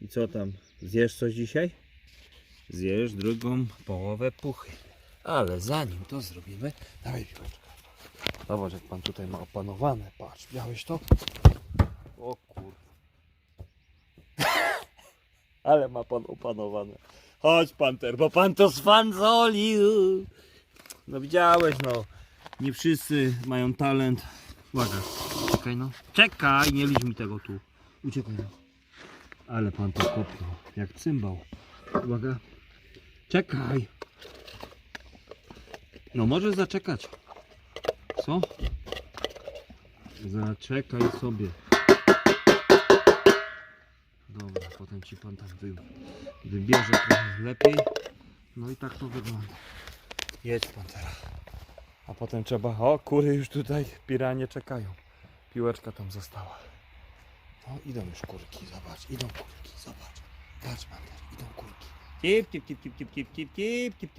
I co tam? Zjesz coś dzisiaj? Zjesz drugą połowę puchy. Ale zanim to zrobimy, dawaj piłeczkę. Zobacz, jak pan tutaj ma opanowane. Patrz, miałeś to? O kur... Ale ma pan opanowane. Chodź Panter, bo pan to sfanzolił. No widziałeś, no. Nie wszyscy mają talent. Uwaga, czekaj no. Czekaj, nie liź mi tego tu. Uciekaj no. Ale pan to kopnął, jak cymbał. Uwaga. Czekaj. No możesz zaczekać. Co? Zaczekaj sobie. Dobra, potem ci pan tak wybierze trochę lepiej. No i tak to wygląda. Jedź pan teraz. A potem trzeba... O, kury już tutaj, piranie czekają. Piłeczka tam została. No idą już kurki, zobacz. Idą kurki, zobacz. Patrz pan teraz, idą kurki. Tip, tip, tip, tip, tip, tip, tip, tip, tip.